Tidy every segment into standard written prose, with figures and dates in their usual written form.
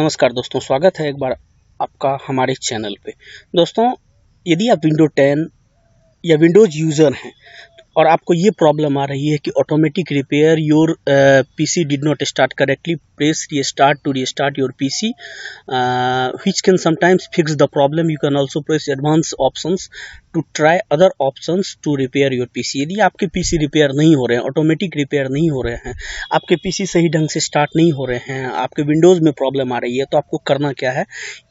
नमस्कार दोस्तों, स्वागत है एक बार आपका हमारे चैनल पे। दोस्तों, यदि आप विंडो 10 या विंडोज़ यूज़र हैं और आपको ये प्रॉब्लम आ रही है कि automatic repair your PC did not start correctly, press restart to restart your PC, which can sometimes fix the problem. You can also press advanced options to try other options to repair your PC. यदि आपके PC repair नहीं हो रहे हैं, automatic repair नहीं हो रहे हैं, आपके पीसी सही ढंग से स्टार्ट नहीं हो रहे हैं, आपके विंडोज़ में प्रॉब्लम आ रही है, तो आपको करना क्या है,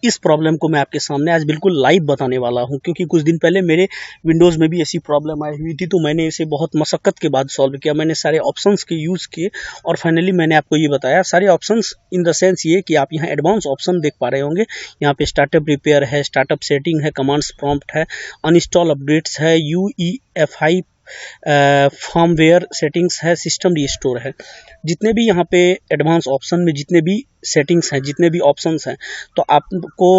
इस प्रॉब्लम को मैं आपके सामने आज बिल्कुल लाइव बताने वाला हूं। क्योंकि कुछ दिन पहले मेरे विंडोज़ में भी ऐसी प्रॉब्लम आई हुई थी, तो मैंने इसे बहुत मशक्क़त के बाद सॉल्व किया। मैंने सारे ऑप्शंस के यूज़ किए और फाइनली मैंने आपको ये बताया। सारे ऑप्शंस इन द सेंस ये कि आप यहाँ एडवांस ऑप्शन देख पा रहे होंगे। यहाँ पे स्टार्टअप रिपेयर है, स्टार्टअप सेटिंग है, कमांड्स प्रॉम्प्ट है, अनइंस्टॉल अपडेट्स है, यूईएफआई फर्मवेयर सेटिंग्स है, सिस्टम रिस्टोर है। जितने भी यहाँ पे एडवांस ऑप्शन में जितने भी सेटिंग्स हैं, जितने भी ऑप्शंस हैं, तो आपको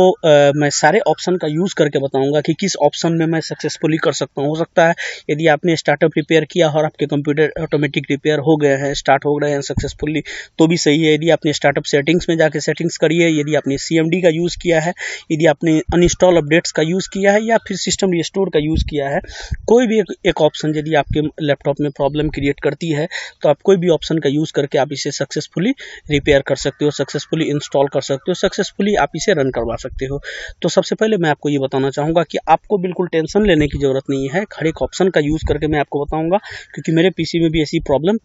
मैं सारे ऑप्शन का यूज़ करके बताऊंगा कि किस ऑप्शन में मैं सक्सेसफुली कर सकता हूँ। हो सकता है यदि आपने स्टार्टअप रिपेयर किया और आपके कंप्यूटर ऑटोमेटिक रिपेयर हो गए हैं, स्टार्ट हो गए हैं सक्सेसफुली, तो भी सही है। यदि आपने स्टार्टअप सेटिंग्स में जाके सेटिंग्स करी है, यदि आपने CMD का यूज़ किया है, यदि आपने अनइंस्टॉल अपडेट्स का यूज़ किया है या फिर सिस्टम रिस्टोर का यूज़ किया है, कोई भी एक ऑप्शन यदि आपके लैपटॉप में प्रॉब्लम क्रिएट करती है, तो आप कोई भी ऑप्शन का यूज़ करके आप इसे सक्सेसफुली रिपेयर कर सकते हो, सक्सेसफुली इंस्टॉल कर सकते हो, सक्सेसफुली आप इसे रन करवा सकते हो। तो सबसे पहले मैं आपको ये बताना चाहूँगा कि आपको बिल्कुल टेंशन लेने की ज़रूरत नहीं है। हर एक ऑप्शन का यूज़ करके मैं आपको बताऊँगा, क्योंकि मेरे पीसी में भी ऐसी प्रॉब्लम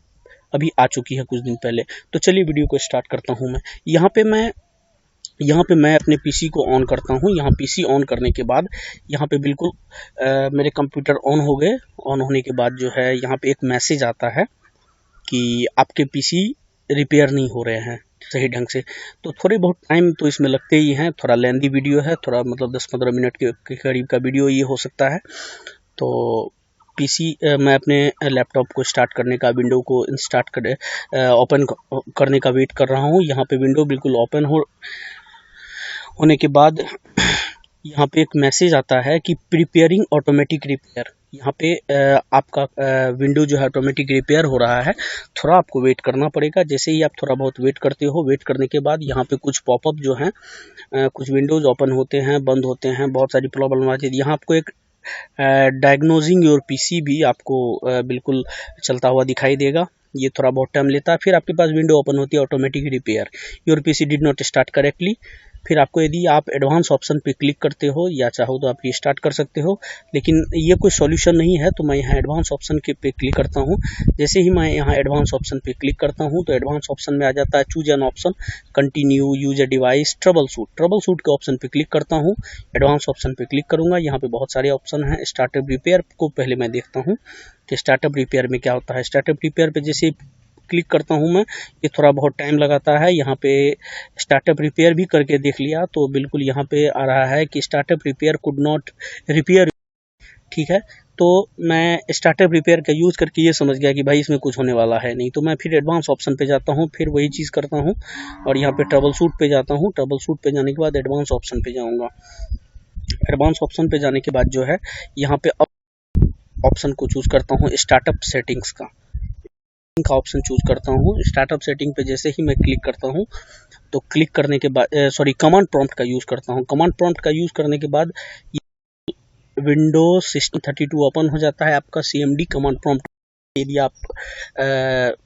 अभी आ चुकी है कुछ दिन पहले। तो चलिए वीडियो को स्टार्ट करता हूँ। मैं यहाँ पे मैं अपने पीसी को ऑन करता हूँ। यहाँ पीसी ऑन करने के बाद यहाँ पे बिल्कुल मेरे कंप्यूटर ऑन हो गए। ऑन होने के बाद जो है यहाँ पे एक मैसेज आता है कि आपके पीसी रिपेयर नहीं हो रहे हैं सही ढंग से। तो थोड़े बहुत टाइम तो इसमें लगते ही हैं। थोड़ा लेंदी वीडियो है, थोड़ा मतलब 10-15 मिनट के करीब का वीडियो ये हो सकता है। तो पीसी मैं अपने लैपटॉप को स्टार्ट करने का, विंडो को ओपन करने का वेट कर रहा हूँ। यहाँ पे विंडो बिल्कुल ओपन होने के बाद यहाँ पे एक मैसेज आता है कि प्रिपेयरिंग ऑटोमेटिक रिपेयर। यहाँ पे आपका विंडो जो है ऑटोमेटिक रिपेयर हो रहा है। थोड़ा आपको वेट करना पड़ेगा। जैसे ही आप थोड़ा बहुत वेट करते हो, वेट करने के बाद यहाँ पे कुछ पॉपअप जो हैं, कुछ विंडोज़ ओपन होते हैं, बंद होते हैं, बहुत सारी प्रॉब्लम आती है। यहाँ आपको एक डायग्नोजिंग योर पीसी भी आपको बिल्कुल चलता हुआ दिखाई देगा। ये थोड़ा बहुत टाइम लेता है। फिर आपके पास विंडो ओपन होती है automatic repair, your PC did not start correctly. फिर आपको यदि आप एडवांस ऑप्शन पे क्लिक करते हो या चाहो तो आप रीस्टार्ट कर सकते हो, लेकिन ये कोई सॉल्यूशन नहीं है। तो मैं यहाँ एडवांस ऑप्शन के पे क्लिक करता हूँ। जैसे ही मैं यहाँ एडवांस ऑप्शन पे क्लिक करता हूँ तो एडवांस ऑप्शन में आ जाता है choose an option, continue, use a device, trouble shoot के ऑप्शन पे क्लिक करता हूँ। एडवांस ऑप्शन पे क्लिक करूँगा। यहाँ पे बहुत सारे ऑप्शन हैं। स्टार्टअप रिपेयर को पहले मैं देखता हूँ कि स्टार्टअप रिपेयर में क्या होता है। स्टार्टअप रिपेयर पे जैसे क्लिक करता हूँ मैं, ये थोड़ा बहुत टाइम लगाता है। यहाँ पे स्टार्टअप रिपेयर भी करके देख लिया तो बिल्कुल यहाँ पे आ रहा है कि startup repair could not repair. ठीक है, तो मैं स्टार्टअप रिपेयर का यूज़ करके ये समझ गया कि भाई इसमें कुछ होने वाला है नहीं। तो मैं फिर एडवांस ऑप्शन पे जाता हूँ, फिर वही चीज़ करता हूँ और यहाँ पे ट्रबल शूट पे जाता हूँ। ट्रबल शूट पे जाने के बाद एडवांस ऑप्शन पे जाऊँगा। एडवांस ऑप्शन पे जाने के बाद जो है यहाँ पे ऑप्शन को चूज़ करता हूँ स्टार्टअप सेटिंग्स का ऑप्शन चूज करता हूँ। स्टार्टअप सेटिंग पे जैसे ही मैं क्लिक करता हूँ तो क्लिक करने के बाद कमांड प्रॉम्प्ट का यूज़ करता हूँ। कमांड प्रॉम्प्ट का यूज़ करने के बाद विंडोज सिस्टम 32 ओपन हो जाता है। आपका CMD कमांड प्रॉम्प्ट, यदि आप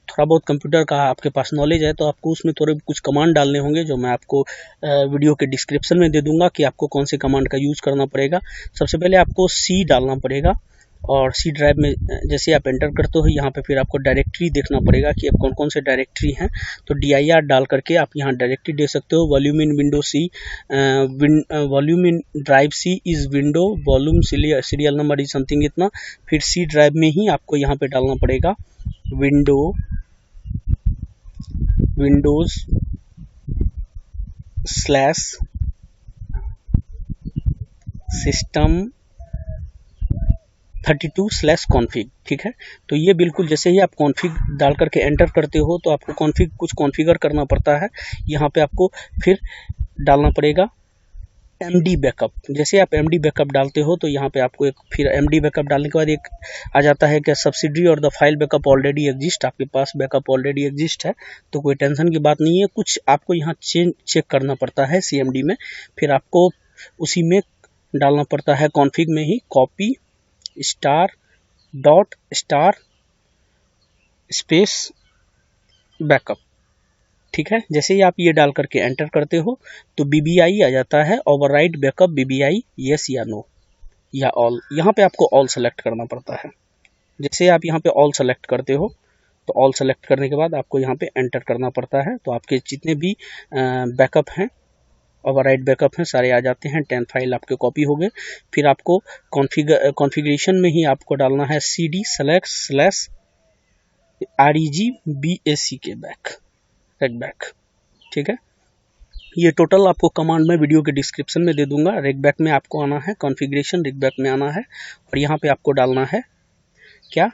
थोड़ा बहुत कंप्यूटर का आपके पास नॉलेज है तो आपको उसमें थोड़े कुछ कमांड डालने होंगे, जो मैं आपको वीडियो के डिस्क्रिप्शन में दे दूंगा कि आपको कौन से कमांड का यूज़ करना पड़ेगा। सबसे पहले आपको C डालना पड़ेगा और C ड्राइव में जैसे आप एंटर करते हो यहाँ पे फिर आपको डायरेक्टरी देखना पड़ेगा कि अब कौन कौन से डायरेक्टरी हैं। तो dir डाल करके आप यहाँ डायरेक्टरी दे सकते हो। Volume in window C, volume in drive C is window, volume serial number is something इतना। फिर C ड्राइव में ही आपको यहाँ पे डालना पड़ेगा विंडोज स्लैश सिस्टम 32/config। ठीक है, तो ये बिल्कुल जैसे ही आप कॉन्फ़िग डाल करके एंटर करते हो तो आपको कुछ कॉन्फ़िगर करना पड़ता है। यहाँ पे आपको फिर डालना पड़ेगा MD बैकअप। जैसे आप MD बैकअप डालते हो तो यहाँ पे आपको एक फिर MD बैकअप डालने के बाद एक आ जाता है कि सब्सिडरी और the file backup already exist, आपके पास बैकअप ऑलरेडी एग्जिस्ट है तो कोई टेंशन की बात नहीं है। कुछ आपको यहाँ चेक करना पड़ता है CMD में, फिर आपको उसी में डालना पड़ता है कॉन्फ़िग में ही कॉपी *.* स्पेस बैकअप। ठीक है, जैसे ही आप ये डाल करके एंटर करते हो तो BBI आ जाता है, ओवरराइट बैकअप BBI, यस या नो या ऑल। यहाँ पे आपको ऑल सेलेक्ट करना पड़ता है। जैसे आप यहाँ पे ऑल सेलेक्ट करते हो तो ऑल सेलेक्ट करने के बाद आपको यहाँ पे एंटर करना पड़ता है, तो आपके जितने भी बैकअप हैं, ओवरराइट बैकअप हैं, सारे आ जाते हैं। 10 फाइल आपके कॉपी हो गए। फिर आपको कॉन्फ़िगरेशन में ही आपको डालना है cd/reg बैक। ठीक है, ये टोटल आपको कमांड में वीडियो के डिस्क्रिप्शन में दे दूंगा। रेगबैक में आपको आना है, कॉन्फ़िगरेशन रेगबैक में आना है और यहाँ पे आपको डालना है क्या,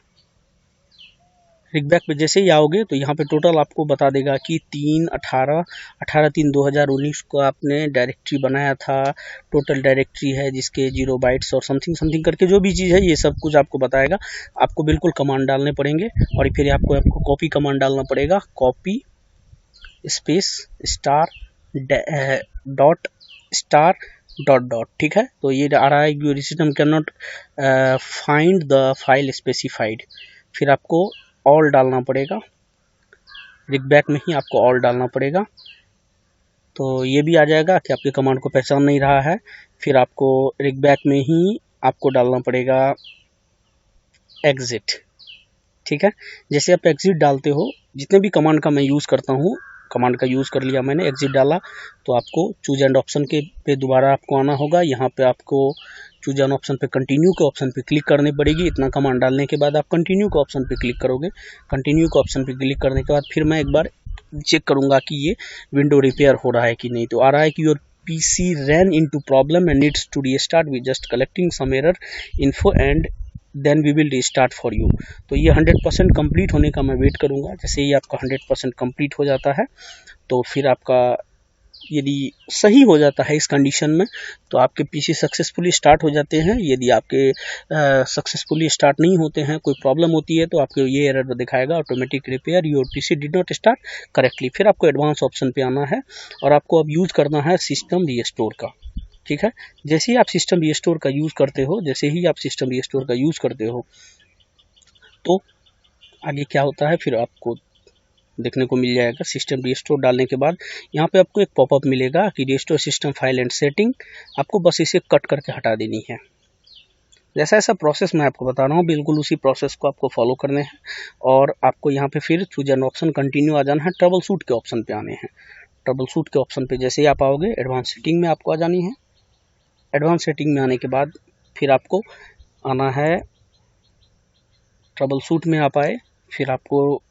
रेगबैक पे जैसे ही आओगे तो यहाँ पे टोटल आपको बता देगा कि 3/18/3/2019 को आपने डायरेक्टरी बनाया था। टोटल डायरेक्टरी है जिसके 0 बाइट्स और समथिंग करके जो भी चीज़ है ये सब कुछ आपको बताएगा। आपको बिल्कुल कमांड डालने पड़ेंगे और फिर आपको कॉपी कमांड डालना पड़ेगा, कॉपी स्पेस *.* ठीक है, तो ये आ रहा है your system can not find the file specified. फिर आपको ऑल डालना पड़ेगा, रेगबैक में ही आपको ऑल डालना पड़ेगा। तो ये भी आ जाएगा कि आपके कमांड को पहचान नहीं रहा है। फिर आपको रेगबैक में ही आपको डालना पड़ेगा एग्जिट। ठीक है, जैसे आप एग्जिट डालते हो, जितने भी कमांड का मैं यूज़ करता हूँ, कमांड का यूज़ कर लिया मैंने, एग्जिट डाला तो आपको चूज एंड ऑप्शन के पे दोबारा आपको आना होगा। यहाँ पे आपको चूज एंड ऑप्शन पे कंटिन्यू के ऑप्शन पे क्लिक करनी पड़ेगी। इतना कमांड डालने के बाद आप कंटिन्यू के ऑप्शन पे क्लिक करोगे। कंटिन्यू के ऑप्शन पे क्लिक करने के बाद फिर मैं एक बार चेक करूँगा कि ये विंडो रिपेयर हो रहा है कि नहीं। तो आ रहा है कि your PC ran into problem and needs to restart, we just collecting some error info and then we will restart for you. तो ये 100% कंप्लीट होने का मैं वेट करूँगा। जैसे ही आपका 100% कंप्लीट हो जाता है तो फिर आपका यदि सही हो जाता है इस कंडीशन में तो आपके PC सक्सेसफुली स्टार्ट हो जाते हैं। यदि आपके सक्सेसफुली स्टार्ट नहीं होते हैं, कोई प्रॉब्लम होती है, तो आपको ये एरर दिखाएगा, automatic repair your PC did not start correctly. फिर आपको एडवांस ऑप्शन पे आना है और आपको अब यूज़ करना है सिस्टम रीस्टोर का। ठीक है, जैसे ही आप सिस्टम रीस्टोर का यूज़ करते हो तो आगे क्या होता है फिर आपको देखने को मिल जाएगा। सिस्टम रीस्टोर डालने के बाद यहाँ पे आपको एक पॉपअप मिलेगा कि restore system file and setting. आपको बस इसे कट करके हटा देनी है। जैसा प्रोसेस मैं आपको बता रहा हूँ, बिल्कुल उसी प्रोसेस को आपको फॉलो करने हैं और आपको यहाँ पे फिर चूज एन ऑप्शन कंटिन्यू आ जाना है, ट्रबल शूट के ऑप्शन पे आने हैं। ट्रबल शूट के ऑप्शन पे जैसे ही आप आओगे एडवांस सेटिंग में आपको आ जानी है। एडवांस सेटिंग में आने के बाद फिर आपको आना है, ट्रबल शूट में आप आए, फिर आपको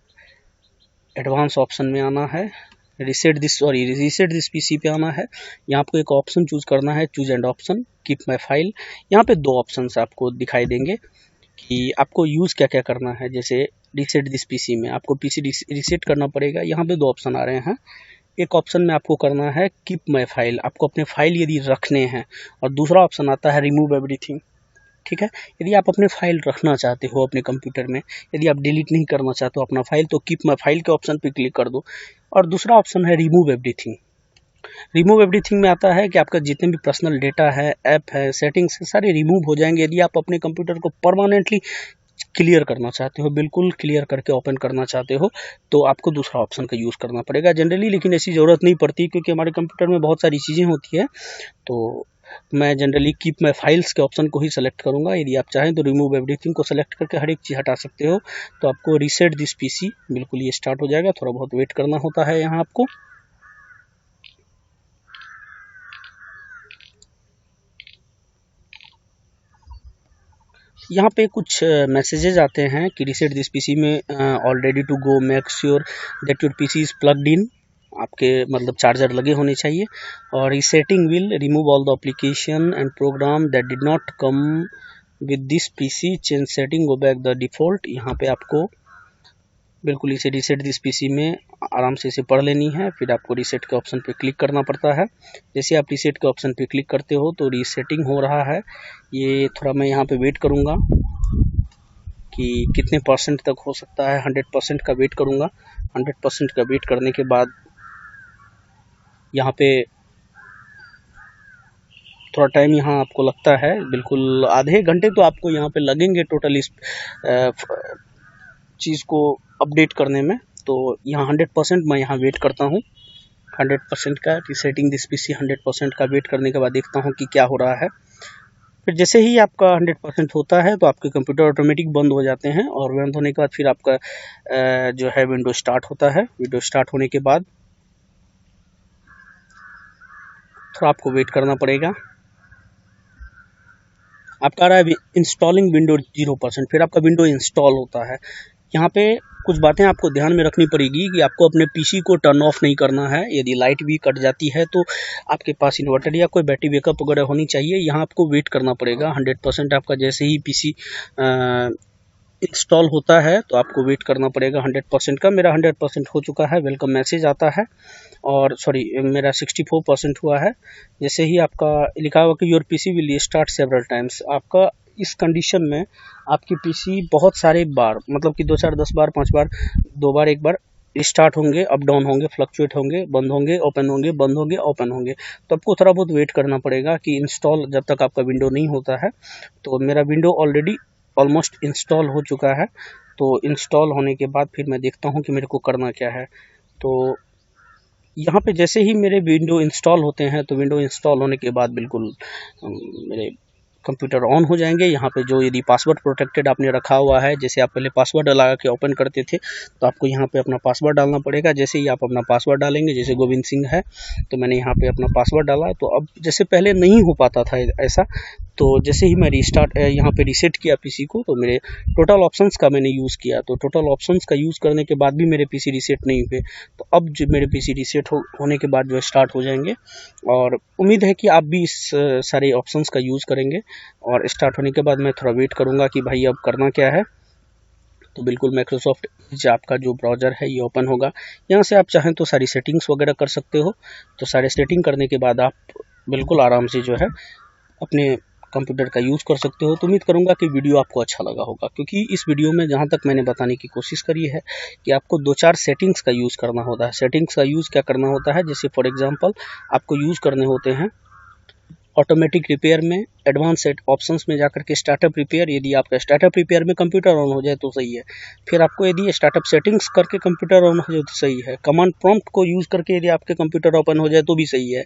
एडवांस ऑप्शन में आना है, रीसेट दिस PC पे आना है। यहाँ आपको एक ऑप्शन चूज करना है, choose and option keep my file. यहाँ पे 2 ऑप्शन आपको दिखाई देंगे कि आपको यूज़ क्या क्या करना है। जैसे रीसेट दिस PC में आपको PC रीसेट करना पड़ेगा। यहाँ पे 2 ऑप्शन आ रहे हैं। एक ऑप्शन में आपको करना है कीप माई फाइल, आपको अपने फाइल यदि रखने हैं, और दूसरा ऑप्शन आता है रिमूव एवरीथिंग। ठीक है, यदि आप अपने फाइल रखना चाहते हो अपने कंप्यूटर में, यदि आप डिलीट नहीं करना चाहते हो अपना फाइल, तो कीप माई फाइल के ऑप्शन पे क्लिक कर दो। और दूसरा ऑप्शन है रिमूव एवरीथिंग। रिमूव एवरीथिंग में आता है कि आपका जितने भी पर्सनल डेटा है, ऐप है, सेटिंग्स है, सारे रिमूव हो जाएंगे। यदि आप अपने कंप्यूटर को परमानेंटली क्लियर करना चाहते हो, बिल्कुल क्लियर करके ओपन करना चाहते हो, तो आपको दूसरा ऑप्शन का यूज़ करना पड़ेगा जनरली। लेकिन ऐसी ज़रूरत नहीं पड़ती क्योंकि हमारे कंप्यूटर में बहुत सारी चीज़ें होती है। तो मैं जनरली कीप माई फाइल्स के ऑप्शन को ही सेलेक्ट करूंगा। यदि आप चाहें तो रिमूव एवरीथिंग को सेलेक्ट करके हर एक चीज़ हटा सकते हो। तो आपको रीसेट दिस PC, बिल्कुल ये स्टार्ट हो जाएगा, थोड़ा बहुत वेट करना होता है यहाँ आपको। यहाँ पे कुछ मैसेजेस आते हैं कि रीसेट दिस PC में already to go, make sure that your PC is plugged in, आपके मतलब चार्जर लगे होने चाहिए। और resetting will remove all the application and program that did not come with this PC, change setting, go back the default. यहाँ पे आपको बिल्कुल इसे रीसेट दिस पीसी में आराम से इसे पढ़ लेनी है। फिर आपको रीसेट के ऑप्शन पे क्लिक करना पड़ता है। जैसे आप रीसेट के ऑप्शन पे क्लिक करते हो तो रीसेटिंग हो रहा है। ये थोड़ा मैं यहाँ पे वेट करूँगा कि कितने परसेंट तक हो सकता है। 100% का वेट करूँगा। 100% का वेट करने के बाद यहाँ पे थोड़ा टाइम यहाँ आपको लगता है, बिल्कुल आधे घंटे तो आपको यहाँ पे लगेंगे टोटल इस चीज़ को अपडेट करने में। तो यहाँ 100% मैं यहाँ वेट करता हूँ। 100% का रीसेटिंग दिस पीसी 100% का वेट करने के बाद देखता हूँ कि क्या हो रहा है। फिर जैसे ही आपका 100% होता है तो आपके कंप्यूटर ऑटोमेटिक बंद हो जाते हैं, और बंद होने के बाद फिर आपका जो है विंडो स्टार्ट होता है। विंडो स्टार्ट होने के बाद थोड़ा आपको वेट करना पड़ेगा। आपका आ रहा है इंस्टॉलिंग विंडो 0%, फिर आपका विंडो इंस्टॉल होता है। यहाँ पे कुछ बातें आपको ध्यान में रखनी पड़ेगी कि आपको अपने पीसी को टर्न ऑफ नहीं करना है। यदि लाइट भी कट जाती है तो आपके पास इन्वर्टर या कोई बैटरी बैकअप वगैरह होनी चाहिए। यहाँ आपको वेट करना पड़ेगा। 100% आपका जैसे ही पीसी इंस्टॉल होता है तो आपको वेट करना पड़ेगा 100% का। मेरा 100% हो चुका है, वेलकम मैसेज आता है, और सॉरी मेरा 64% हुआ है। जैसे ही आपका लिखा हुआ कि your PC will restart several times, आपका इस कंडीशन में आपकी पीसी बहुत सारे बार, मतलब कि 2 4 10 बार 5 बार 2 बार 1 बार स्टार्ट होंगे, अप डाउन होंगे, फ्लक्चुएट होंगे, बंद होंगे, ओपन होंगे, बंद होंगे, ओपन होंगे। तो आपको थोड़ा बहुत वेट करना पड़ेगा कि इंस्टॉल जब तक आपका विंडो नहीं होता है। तो मेरा विंडो ऑलरेडी ऑलमोस्ट इंस्टॉल हो चुका है। तो इंस्टॉल होने के बाद फिर मैं देखता हूँ कि मेरे को करना क्या है। तो यहाँ पे जैसे ही मेरे विंडो इंस्टॉल होते हैं तो विंडो इंस्टॉल होने के बाद बिल्कुल मेरे कंप्यूटर ऑन हो जाएंगे। यहाँ पे जो यदि पासवर्ड प्रोटेक्टेड आपने रखा हुआ है, जैसे आप पहले पासवर्ड लगा के ओपन करते थे, तो आपको यहाँ पे अपना पासवर्ड डालना पड़ेगा। जैसे ही आप अपना पासवर्ड डालेंगे, जैसे गोविंद सिंह है तो मैंने यहाँ पे अपना पासवर्ड डाला। तो अब जैसे पहले नहीं हो पाता था ऐसा, तो जैसे ही मैं यहाँ पे रीसेट किया पीसी को, तो मेरे टोटल ऑप्शंस का मैंने यूज़ किया। तो टोटल ऑप्शंस का यूज़ करने के बाद भी मेरे पीसी रीसेट नहीं हुए। तो अब जो मेरे पीसी रीसेट होने के बाद जो स्टार्ट हो जाएंगे, और उम्मीद है कि आप भी इस सारे ऑप्शंस का यूज़ करेंगे। और स्टार्ट होने के बाद मैं थोड़ा वेट करूँगा कि भाई अब करना क्या है। तो बिल्कुल माइक्रोसॉफ्ट एज आपका जो ब्राउज़र है ये ओपन होगा। यहाँ से आप चाहें तो सारी सेटिंग्स वगैरह कर सकते हो। तो सारे सेटिंग करने के बाद आप बिल्कुल आराम से जो है अपने कंप्यूटर का यूज़ कर सकते हो। तो उम्मीद करूँगा कि वीडियो आपको अच्छा लगा होगा, क्योंकि इस वीडियो में जहाँ तक मैंने बताने की कोशिश करी है कि आपको 2 4 सेटिंग्स का यूज़ करना होता है। सेटिंग्स का यूज़ क्या करना होता है, जैसे फॉर एग्जांपल आपको यूज़ करने होते हैं ऑटोमेटिक रिपेयर में, एडवांस सेट ऑप्शंस में जाकर के स्टार्टअप रिपेयर। यदि आपका स्टार्टअप रिपेयर में कंप्यूटर ऑन हो जाए तो सही है। फिर आपको यदि स्टार्टअप सेटिंग्स करके कंप्यूटर ऑन हो जाए तो सही है। कमांड प्रॉम्प्ट को यूज़ करके यदि आपके कंप्यूटर ओपन हो जाए तो भी सही है।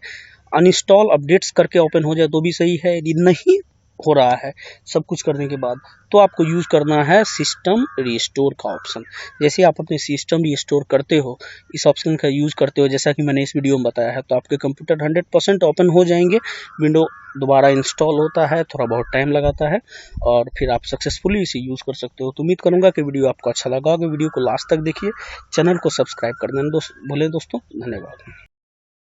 अनइंस्टॉल अपडेट्स करके ओपन हो जाए तो भी सही है। यदि नहीं हो रहा है सब कुछ करने के बाद, तो आपको यूज़ करना है सिस्टम रिस्टोर का ऑप्शन। जैसे आप अपने सिस्टम रिस्टोर करते हो, इस ऑप्शन का यूज़ करते हो, जैसा कि मैंने इस वीडियो में बताया है, तो आपके कंप्यूटर 100% ओपन हो जाएंगे। विंडो दोबारा इंस्टॉल होता है, थोड़ा बहुत टाइम लगाता है, और फिर आप सक्सेसफुली इसे यूज़ कर सकते हो। तो उम्मीद करूँगा कि वीडियो आपको अच्छा लगा होगा। वीडियो को लास्ट तक देखिए, चैनल को सब्सक्राइब कर देना भूलें दोस्तों। धन्यवाद।